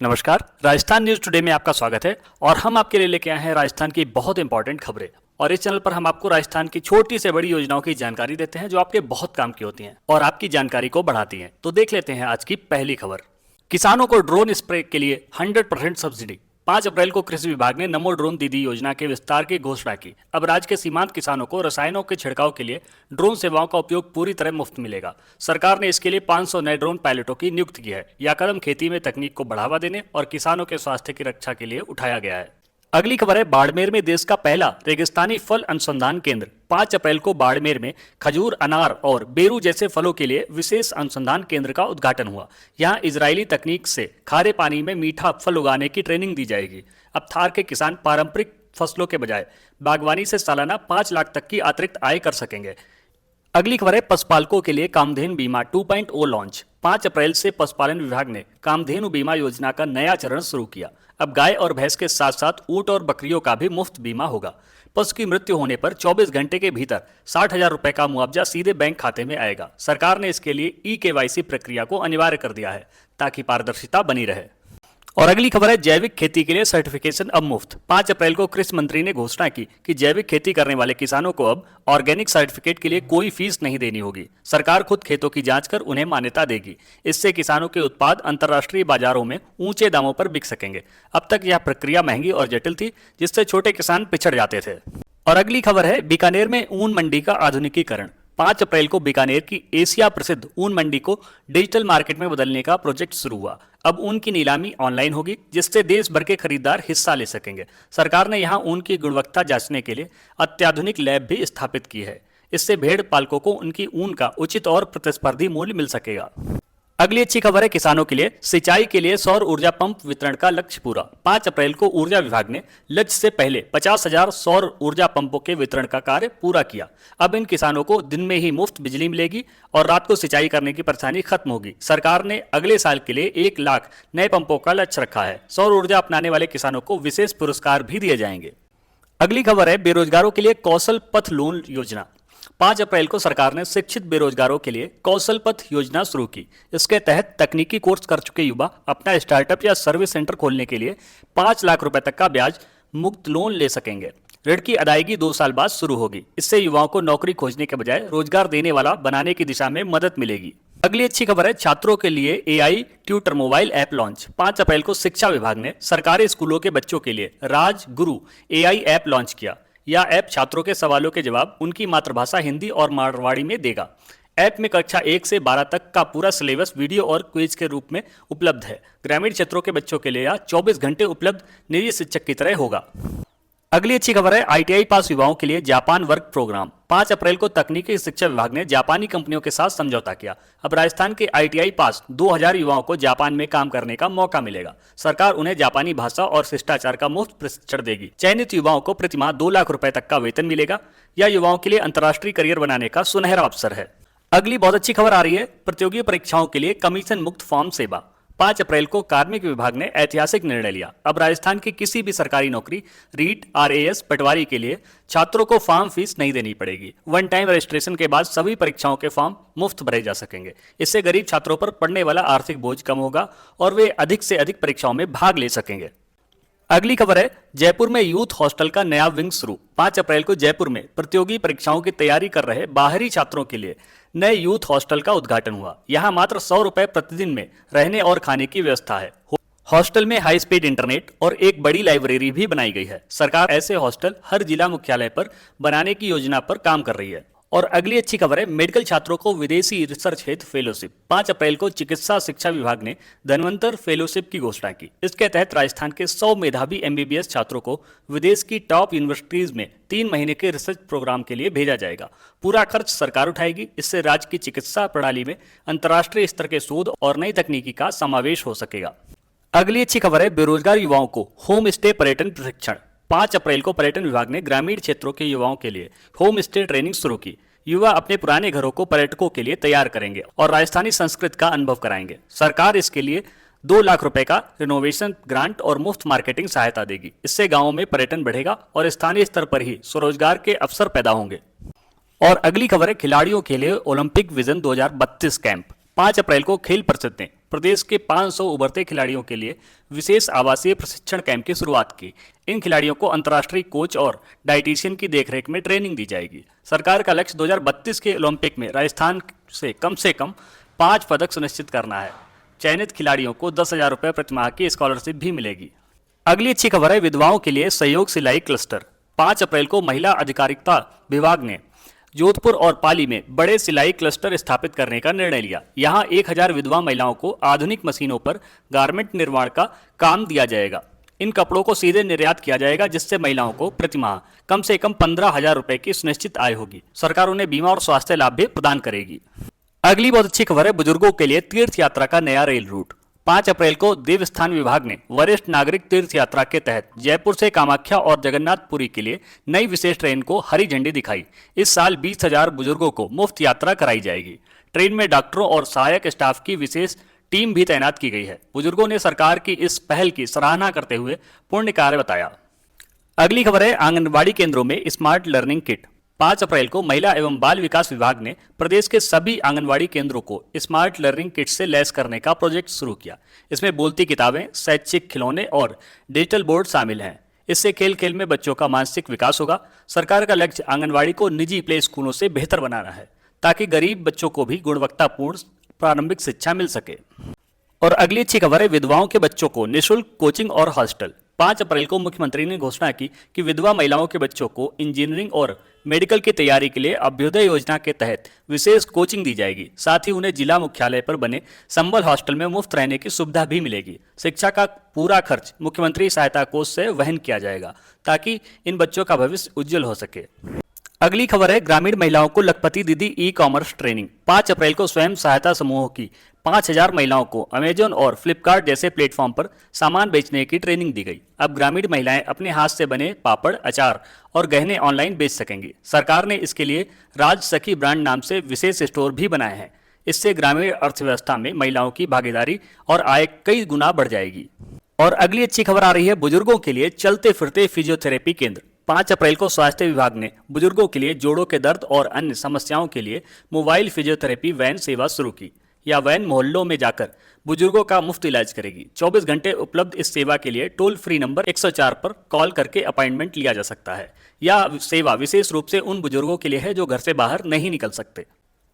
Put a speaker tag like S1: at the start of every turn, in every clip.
S1: नमस्कार, Rajasthan news today में आपका स्वागत है और हम आपके लिए लेके आए हैं राजस्थान की बहुत इंपॉर्टेंट खबरें। और इस चैनल पर हम आपको राजस्थान की छोटी से बड़ी योजनाओं की जानकारी देते हैं जो आपके बहुत काम की होती हैं और आपकी जानकारी को बढ़ाती हैं। तो देख लेते हैं आज की पहली खबर। किसानों को ड्रोन स्प्रे के लिए 100% सब्सिडी। 5 अप्रैल को कृषि विभाग ने नमो ड्रोन दीदी योजना के विस्तार की घोषणा की। अब राज्य के सीमांत किसानों को रसायनों के छिड़काव के लिए ड्रोन सेवाओं का उपयोग पूरी तरह मुफ्त मिलेगा। सरकार ने इसके लिए 500 नए ड्रोन पायलटों की नियुक्ति की है। यह कदम खेती में तकनीक को बढ़ावा देने और किसानों के स्वास्थ्य की रक्षा के लिए उठाया गया है। अगली खबर है, बाड़मेर में देश का पहला रेगिस्तानी फल अनुसंधान केंद्र। 5 अप्रैल को बाड़मेर में खजूर, अनार और बेरू जैसे फलों के लिए विशेष अनुसंधान केंद्र का उद्घाटन हुआ। यहां इजरायली तकनीक से खारे पानी में मीठा फल उगाने की ट्रेनिंग दी जाएगी। अब थार के किसान पारंपरिक फसलों के बजाय बागवानी से सालाना 5 लाख तक की अतिरिक्त आय कर सकेंगे। अगली खबर है, पशुपालकों के लिए कामधेनु बीमा 2.0 लॉन्च। 5 अप्रैल से पशुपालन विभाग ने कामधेनु बीमा योजना का नया चरण शुरू किया। अब गाय और भैंस के साथ साथ ऊंट और बकरियों का भी मुफ्त बीमा होगा। पशु की मृत्यु होने पर 24 घंटे के भीतर 60,000 रुपए का मुआवजा सीधे बैंक खाते में आएगा। सरकार ने इसके लिए ई-KYC प्रक्रिया को अनिवार्य कर दिया है ताकि पारदर्शिता बनी रहे। और अगली खबर है, जैविक खेती के लिए सर्टिफिकेशन अब मुफ्त। 5 अप्रैल को कृषि मंत्री ने घोषणा की कि जैविक खेती करने वाले किसानों को अब ऑर्गेनिक सर्टिफिकेट के लिए कोई फीस नहीं देनी होगी। सरकार खुद खेतों की जांच कर उन्हें मान्यता देगी। इससे किसानों के उत्पाद अंतर्राष्ट्रीय बाजारों में ऊंचे दामों पर बिक सकेंगे। अब तक यह प्रक्रिया महंगी और जटिल थी, जिससे छोटे किसान पिछड़ जाते थे। और अगली खबर है, बीकानेर में ऊन मंडी का आधुनिकीकरण। 5 अप्रैल को बीकानेर की एशिया प्रसिद्ध ऊन मंडी को डिजिटल मार्केट में बदलने का प्रोजेक्ट शुरू हुआ। अब ऊन की नीलामी ऑनलाइन होगी, जिससे देश भर के खरीदार हिस्सा ले सकेंगे। सरकार ने यहां ऊन की गुणवत्ता जांचने के लिए अत्याधुनिक लैब भी स्थापित की है। इससे भेड़ पालकों को उनकी ऊन का उचित और प्रतिस्पर्धी मूल्य मिल सकेगा। अगली अच्छी खबर है, किसानों के लिए सिंचाई के लिए सौर ऊर्जा पंप वितरण का लक्ष्य पूरा। 5 अप्रैल को ऊर्जा विभाग ने लक्ष्य से पहले 50,000 सौर ऊर्जा पंपों के वितरण का कार्य पूरा किया। अब इन किसानों को दिन में ही मुफ्त बिजली मिलेगी और रात को सिंचाई करने की परेशानी खत्म होगी। सरकार ने अगले साल के लिए 1 लाख नए पंपों का लक्ष्य रखा है। सौर ऊर्जा अपनाने वाले किसानों को विशेष पुरस्कार भी दिए जाएंगे। अगली खबर है, बेरोजगारों के लिए कौशल पथ लोन योजना। 5 अप्रैल को सरकार ने शिक्षित बेरोजगारों के लिए कौशल पथ योजना शुरू की। इसके तहत तकनीकी कोर्स कर चुके युवा अपना स्टार्टअप या सर्विस सेंटर खोलने के लिए 5 लाख रुपए तक का ब्याज मुक्त लोन ले सकेंगे। ऋण की अदायगी 2 साल बाद शुरू होगी। इससे युवाओं को नौकरी खोजने के बजाय रोजगार देने वाला बनाने की दिशा में मदद मिलेगी। अगली अच्छी खबर है, छात्रों के लिए AI tutor mobile app launch. 5 अप्रैल को शिक्षा विभाग ने सरकारी स्कूलों के बच्चों के लिए राज गुरु AI ऐप लॉन्च किया। यह ऐप छात्रों के सवालों के जवाब उनकी मातृभाषा हिंदी और मारवाड़ी में देगा। ऐप में कक्षा 1 से 12 तक का पूरा सिलेबस वीडियो और क्विज के रूप में उपलब्ध है। ग्रामीण क्षेत्रों के बच्चों के लिए यह 24 घंटे उपलब्ध निजी शिक्षक की तरह होगा। अगली अच्छी खबर है, ITI पास युवाओं के लिए जापान वर्क प्रोग्राम। 5 अप्रैल को तकनीकी शिक्षा विभाग ने जापानी कंपनियों के साथ समझौता किया। अब राजस्थान के ITI पास 2000 युवाओं को जापान में काम करने का मौका मिलेगा। सरकार उन्हें जापानी भाषा और शिष्टाचार का मुफ्त प्रशिक्षण देगी। चयनित युवाओं को प्रतिमाह 2 लाख रुपए तक का वेतन मिलेगा। यह युवाओं के लिए अंतर्राष्ट्रीय करियर बनाने का सुनहरा अवसर है। अगली बहुत अच्छी खबर आ रही है, प्रतियोगी परीक्षाओं के लिए कमीशन मुक्त फॉर्म सेवा। 5 अप्रैल को कार्मिक विभाग ने ऐतिहासिक निर्णय लिया। अब राजस्थान की किसी भी सरकारी नौकरी, रीट, RAS, पटवारी के लिए छात्रों को फॉर्म फीस नहीं देनी पड़ेगी। 1 टाइम रजिस्ट्रेशन के बाद सभी परीक्षाओं के फॉर्म मुफ्त भरे जा सकेंगे। इससे गरीब छात्रों पर पड़ने वाला आर्थिक बोझ कम होगा और वे अधिक से अधिक परीक्षाओं में भाग ले सकेंगे। अगली खबर है, जयपुर में यूथ हॉस्टल का नया विंग शुरू। 5 अप्रैल को जयपुर में प्रतियोगी परीक्षाओं की तैयारी कर रहे बाहरी छात्रों के लिए नए यूथ हॉस्टल का उद्घाटन हुआ। यहां मात्र 100 रुपए प्रतिदिन में रहने और खाने की व्यवस्था है। हॉस्टल में हाई स्पीड इंटरनेट और एक बड़ी लाइब्रेरी भी बनाई गई है। सरकार ऐसे हॉस्टल हर जिला मुख्यालय पर बनाने की योजना पर काम कर रही है। और अगली अच्छी खबर है, मेडिकल छात्रों को विदेशी रिसर्च हेतु फेलोशिप। 5 अप्रैल को चिकित्सा शिक्षा विभाग ने धनवंतर फेलोशिप की घोषणा की। इसके तहत राजस्थान के 100 मेधावी MBBS छात्रों को विदेश की टॉप यूनिवर्सिटीज में 3 महीने के रिसर्च प्रोग्राम के लिए भेजा जाएगा। पूरा खर्च सरकार उठाएगी। इससे राज्य की चिकित्सा प्रणाली में अंतर्राष्ट्रीय स्तर के शोध और नई तकनीकी का समावेश हो सकेगा। अगली अच्छी खबर है, बेरोजगार युवाओं को होम स्टे पर्यटन प्रशिक्षण। 5 अप्रैल को पर्यटन विभाग ने ग्रामीण क्षेत्रों के युवाओं के लिए होम स्टे ट्रेनिंग शुरू की। युवा अपने पुराने घरों को पर्यटकों के लिए तैयार करेंगे और राजस्थानी संस्कृति का अनुभव कराएंगे। सरकार इसके लिए 2 लाख रुपए का रिनोवेशन ग्रांट और मुफ्त मार्केटिंग सहायता देगी। इससे गांवों में पर्यटन बढ़ेगा और स्थानीय स्तर पर ही स्वरोजगार के अवसर पैदा होंगे। और अगली खबर है, खिलाड़ियों के लिए ओलंपिक विजन 2032 कैंप। 5 अप्रैल को खेल परिषद ने प्रदेश के 500 उभरते खिलाड़ियों के लिए विशेष आवासीय प्रशिक्षण कैंप की शुरुआत की। इन खिलाड़ियों को अंतर्राष्ट्रीय कोच और डाइटिशियन की देखरेख में ट्रेनिंग दी जाएगी। सरकार का लक्ष्य 2032 के ओलंपिक में राजस्थान से कम 5 पदक सुनिश्चित करना है। चयनित खिलाड़ियों को 10,000 रुपये प्रतिमाह की स्कॉलरशिप भी मिलेगी। अगली अच्छी खबर है विधवाओं के लिए सहयोग सिलाई क्लस्टर। 5 अप्रैल को महिला अधिकारिता विभाग ने जोधपुर और पाली में बड़े सिलाई क्लस्टर स्थापित करने का निर्णय लिया। यहां 1000 विधवा महिलाओं को आधुनिक मशीनों पर गारमेंट निर्माण का काम दिया जाएगा। इन कपड़ों को सीधे निर्यात किया जाएगा, जिससे महिलाओं को प्रतिमाह कम से कम 15,000 रुपए की सुनिश्चित आय होगी। सरकार उन्हें बीमा और स्वास्थ्य लाभ भी प्रदान करेगी। अगली बहुत अच्छी खबर है बुजुर्गों के लिए तीर्थ यात्रा का नया रेल रूट। 5 अप्रैल को देवस्थान विभाग ने वरिष्ठ नागरिक तीर्थ यात्रा के तहत जयपुर से कामाख्या और जगन्नाथपुरी के लिए नई विशेष ट्रेन को हरी झंडी दिखाई। इस साल 20,000 बुजुर्गों को मुफ्त यात्रा कराई जाएगी। ट्रेन में डॉक्टरों और सहायक स्टाफ की विशेष टीम भी तैनात की गई है। बुजुर्गों ने सरकार की इस पहल की सराहना करते हुए पुण्य कार्य बताया। अगली खबर है आंगनबाड़ी केंद्रों में स्मार्ट लर्निंग किट। 5 अप्रैल को महिला एवं बाल विकास विभाग ने प्रदेश के सभी आंगनबाड़ी केंद्रों को स्मार्ट लर्निंग किट से लैस करने का प्रोजेक्ट शुरू किया। इसमें बोलती किताबें, शैक्षिक खिलौने और डिजिटल बोर्ड शामिल हैं। इससे खेल खेल में बच्चों का मानसिक विकास होगा। सरकार का लक्ष्य आंगनबाड़ी को निजी प्ले स्कूलों से बेहतर बनाना है, ताकि गरीब बच्चों को भी गुणवत्तापूर्ण प्रारंभिक शिक्षा मिल सके। और अगली अच्छी खबर है विधवाओं के बच्चों को निःशुल्क कोचिंग और हॉस्टल। 5 अप्रैल को मुख्यमंत्री ने घोषणा की कि विधवा महिलाओं के बच्चों को इंजीनियरिंग और मेडिकल की तैयारी के लिए अभ्युदय योजना के तहत विशेष कोचिंग दी जाएगी। साथ ही उन्हें जिला मुख्यालय पर बने संबल हॉस्टल में मुफ्त रहने की सुविधा भी मिलेगी। शिक्षा का पूरा खर्च मुख्यमंत्री सहायता कोष से वहन किया जाएगा, ताकि इन बच्चों का भविष्य उज्जवल हो सके। अगली खबर है ग्रामीण महिलाओं को लखपति दीदी ई कॉमर्स ट्रेनिंग। 5 अप्रैल को स्वयं सहायता समूहों की 5,000 महिलाओं को अमेजन और फ्लिपकार्ट जैसे प्लेटफॉर्म पर सामान बेचने की ट्रेनिंग दी गई। अब ग्रामीण महिलाएं अपने हाथ से बने पापड़, अचार और गहने ऑनलाइन बेच सकेंगी। सरकार ने इसके लिए राज सखी ब्रांड नाम से विशेष स्टोर भी बनाए हैं। इससे ग्रामीण अर्थव्यवस्था में महिलाओं की भागीदारी और आय कई गुना बढ़ जाएगी। और अगली अच्छी खबर आ रही है बुजुर्गों के लिए चलते फिरते फिजियोथेरेपी केंद्र। 5 अप्रैल को स्वास्थ्य विभाग ने बुजुर्गों के लिए जोड़ों के दर्द और अन्य समस्याओं के लिए मोबाइल फिजियोथेरेपी वैन सेवा शुरू की। यह वैन मोहल्लों में जाकर बुजुर्गों का मुफ्त इलाज करेगी। 24 घंटे उपलब्ध इस सेवा के लिए टोल फ्री नंबर 104 पर कॉल करके अपॉइंटमेंट लिया जा सकता है। यह सेवा विशेष रूप से उन बुजुर्गों के लिए है जो घर से बाहर नहीं निकल सकते।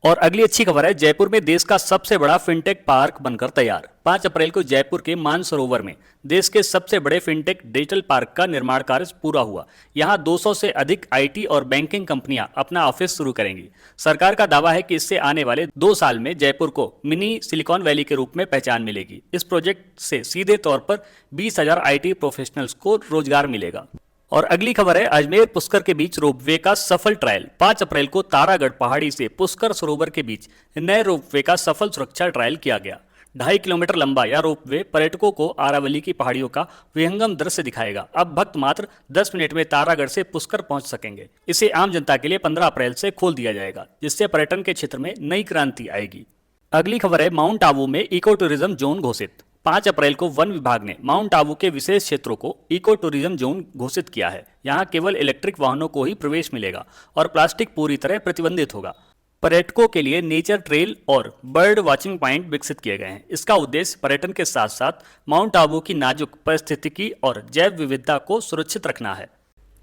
S1: और अगली अच्छी खबर है जयपुर में देश का सबसे बड़ा फिनटेक पार्क बनकर तैयार। 5 अप्रैल को जयपुर के मानसरोवर में देश के सबसे बड़े फिनटेक डिजिटल पार्क का निर्माण कार्य पूरा हुआ। यहां 200 से अधिक आईटी और बैंकिंग कंपनियां अपना ऑफिस शुरू करेंगी। सरकार का दावा है कि इससे आने वाले 2 साल में जयपुर को मिनी सिलिकॉन वैली के रूप में पहचान मिलेगी। इस प्रोजेक्ट से सीधे तौर पर 20,000 आईटी प्रोफेशनल्स को रोजगार मिलेगा। और अगली खबर है अजमेर पुष्कर के बीच रोपवे का सफल ट्रायल। 5 अप्रैल को तारागढ़ पहाड़ी से पुष्कर सरोवर के बीच नए रोपवे का सफल सुरक्षा ट्रायल किया गया। 2.5 किलोमीटर लंबा यह रोपवे पर्यटकों को आरावली की पहाड़ियों का विहंगम दृश्य दिखाएगा। अब भक्त मात्र 10 मिनट में तारागढ़ से पुष्कर पहुंच सकेंगे। इसे आम जनता के लिए 15 अप्रैल से खोल दिया जाएगा, जिससे पर्यटन के क्षेत्र में नई क्रांति आएगी। अगली खबर है माउंट आबू में इको टूरिज्म जोन घोषित। 5 अप्रैल को वन विभाग ने माउंट आबू के विशेष क्षेत्रों को इको टूरिज्म जोन घोषित किया है। यहाँ केवल इलेक्ट्रिक वाहनों को ही प्रवेश मिलेगा और प्लास्टिक पूरी तरह प्रतिबंधित होगा। पर्यटकों के लिए नेचर ट्रेल और बर्ड वॉचिंग पॉइंट विकसित किए गए हैं। इसका उद्देश्य पर्यटन के साथ साथ माउंट आबू की नाजुक पारिस्थितिकी और जैव विविधता को सुरक्षित रखना है।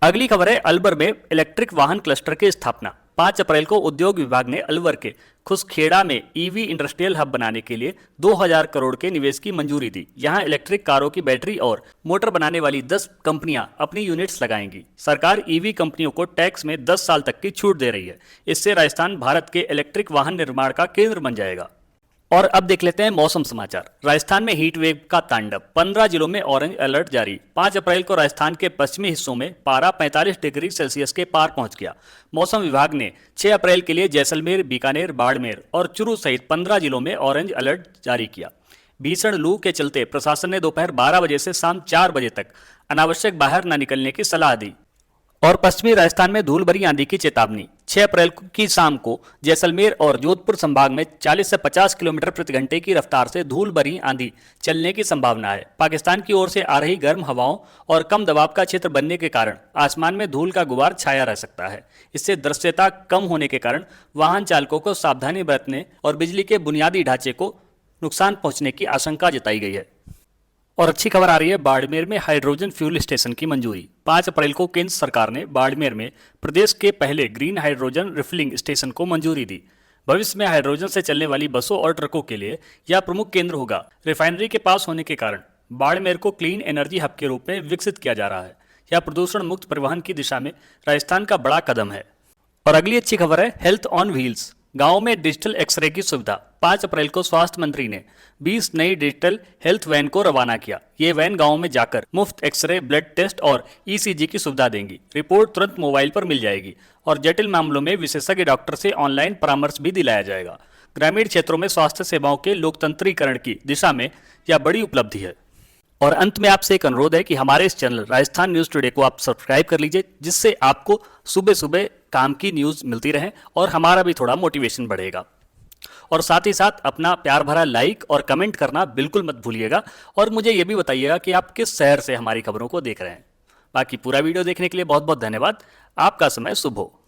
S1: अगली खबर है अलवर में इलेक्ट्रिक वाहन क्लस्टर की स्थापना। 5 अप्रैल को उद्योग विभाग ने अलवर के खुसखेड़ा में ईवी इंडस्ट्रियल हब बनाने के लिए 2,000 करोड़ के निवेश की मंजूरी दी। यहां इलेक्ट्रिक कारों की बैटरी और मोटर बनाने वाली 10 कंपनियां अपनी यूनिट्स लगाएंगी। सरकार ईवी कंपनियों को टैक्स में 10 साल तक की छूट दे रही है। इससे राजस्थान भारत के इलेक्ट्रिक वाहन निर्माण का केंद्र बन जाएगा। और अब देख लेते हैं मौसम समाचार। राजस्थान में हीट वेव का तांडव, 15 जिलों में ऑरेंज अलर्ट जारी। 5 अप्रैल को राजस्थान के पश्चिमी हिस्सों में पारा 45 डिग्री सेल्सियस के पार पहुंच गया। मौसम विभाग ने 6 अप्रैल के लिए जैसलमेर, बीकानेर, बाड़मेर और चूरू सहित 15 जिलों में ऑरेंज अलर्ट जारी किया। भीषण लू के चलते प्रशासन ने दोपहर 12 बजे से शाम 4 बजे तक अनावश्यक बाहर न निकलने की सलाह दी। और पश्चिमी राजस्थान में धूल भरी आंधी की चेतावनी। 6 अप्रैल की शाम को जैसलमेर और जोधपुर संभाग में 40 से 50 किलोमीटर प्रति घंटे की रफ्तार से धूल भरी आंधी चलने की संभावना है। पाकिस्तान की ओर से आ रही गर्म हवाओं और कम दबाव का क्षेत्र बनने के कारण आसमान में धूल का गुबार छाया रह सकता है। इससे दृश्यता कम होने के कारण वाहन चालकों को सावधानी बरतने और बिजली के बुनियादी ढांचे को नुकसान पहुंचने की आशंका जताई गई है। और अच्छी खबर आ रही है, बाड़मेर में हाइड्रोजन फ्यूल स्टेशन की मंजूरी। 5 अप्रैल को केंद्र सरकार ने बाड़मेर में प्रदेश के पहले ग्रीन हाइड्रोजन रिफिलिंग स्टेशन को मंजूरी दी। भविष्य में हाइड्रोजन से चलने वाली बसों और ट्रकों के लिए यह प्रमुख केंद्र होगा। रिफाइनरी के पास होने के कारण बाड़मेर को क्लीन एनर्जी हब के रूप में विकसित किया जा रहा है। यह प्रदूषण मुक्त परिवहन की दिशा में राजस्थान का बड़ा कदम है। और अगली अच्छी खबर है, हेल्थ ऑन व्हील्स। गांव में डिजिटल एक्सरे की सुविधा। 5 अप्रैल को स्वास्थ्य मंत्री ने 20 नई डिजिटल हेल्थ वैन को रवाना किया। ये वैन गांव में जाकर मुफ्त एक्सरे, ब्लड टेस्ट और ईसीजी की सुविधा देंगी। रिपोर्ट तुरंत मोबाइल पर मिल जाएगी और जटिल मामलों में विशेषज्ञ डॉक्टर से ऑनलाइन परामर्श भी दिलाया जाएगा। ग्रामीण क्षेत्रों में स्वास्थ्य सेवाओं के लोकतंत्रीकरण की दिशा में यह बड़ी उपलब्धि है। और अंत में आपसे एक अनुरोध है कि हमारे इस चैनल राजस्थान न्यूज टुडे को आप सब्सक्राइब कर लीजिए, जिससे आपको सुबह सुबह काम की न्यूज मिलती रहे और हमारा भी थोड़ा मोटिवेशन बढ़ेगा। और साथ ही साथ अपना प्यार भरा लाइक और कमेंट करना बिल्कुल मत भूलिएगा। और मुझे ये भी बताइएगा कि आप किस शहर से हमारी खबरों को देख रहे हैं। बाकी पूरा वीडियो देखने के लिए बहुत बहुत धन्यवाद। आपका समय शुभ हो।